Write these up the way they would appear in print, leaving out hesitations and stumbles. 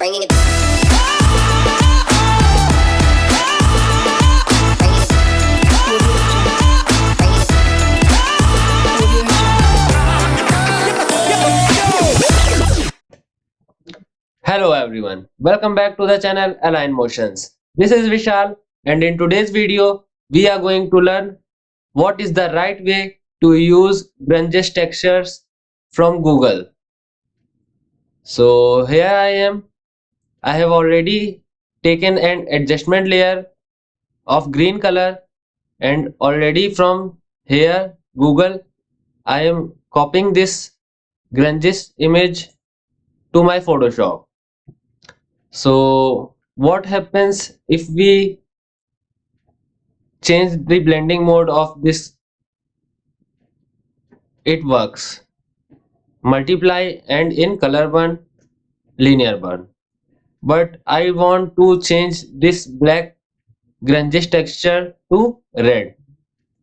bringing it. Hello everyone, welcome back to the channel Align Motions. This is Vishal and in today's video we are going to learn what is the right way to use Grunges textures from Google. So here I am. I have already taken an adjustment layer of green color and already from here Google I am copying this Grunges image to my Photoshop. So what happens if we change the blending mode of this? It works multiply and in color burn, linear burn, but I want to change this black grunges texture to red,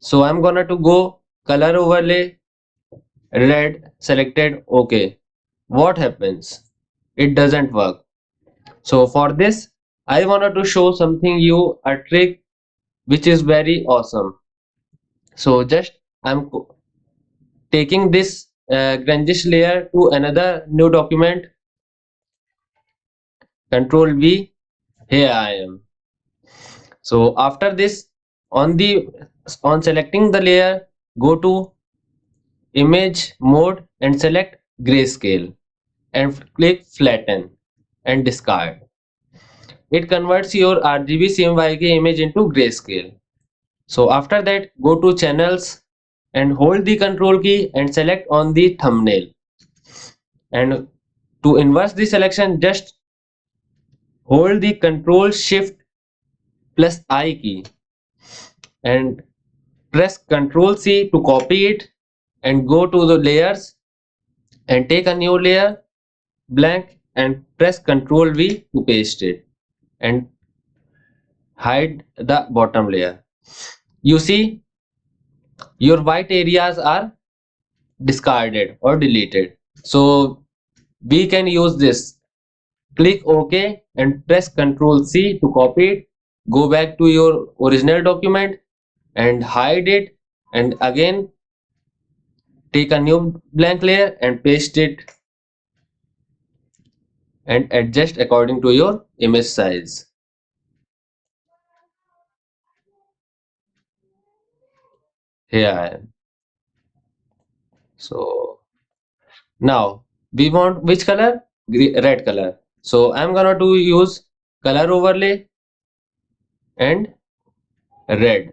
so I'm gonna to go color overlay, red, selected, okay. What happens? It doesn't work. So for this I wanted to show something you a trick which is very awesome. So just I'm taking this grunges layer to another new document, control V, here I am. So after this, on selecting the layer, go to image mode and select grayscale and click flatten and discard. It converts your RGB CMYK image into grayscale. So after that, go to channels and hold the control key and select on the thumbnail. And to inverse the selection, just hold the control shift plus I key and press Ctrl C to copy it and go to the layers and take a new layer blank and press Ctrl V to paste it and hide the bottom layer. You see your white areas are discarded or deleted. So we can use this. Click OK and press Ctrl C to copy it. Go back to your original document and hide it and again take a new blank layer and paste it and adjust according to your image size. Here I am. So now we want which color? Red color. So I'm gonna to use color overlay and red.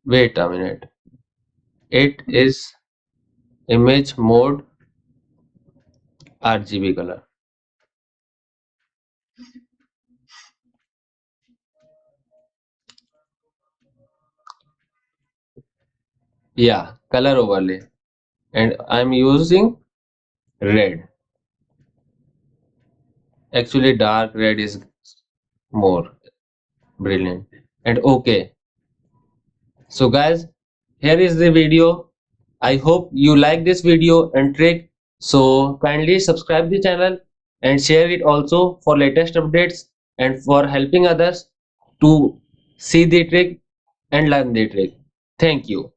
Wait a minute. It is image mode RGB color. Yeah, color overlay. And I'm using red. Actually dark red is more brilliant. And okay. So guys, here is the video. I hope you like this video and trick. So kindly subscribe the channel and share it also for latest updates and for helping others to see the trick and learn the trick. Thank you.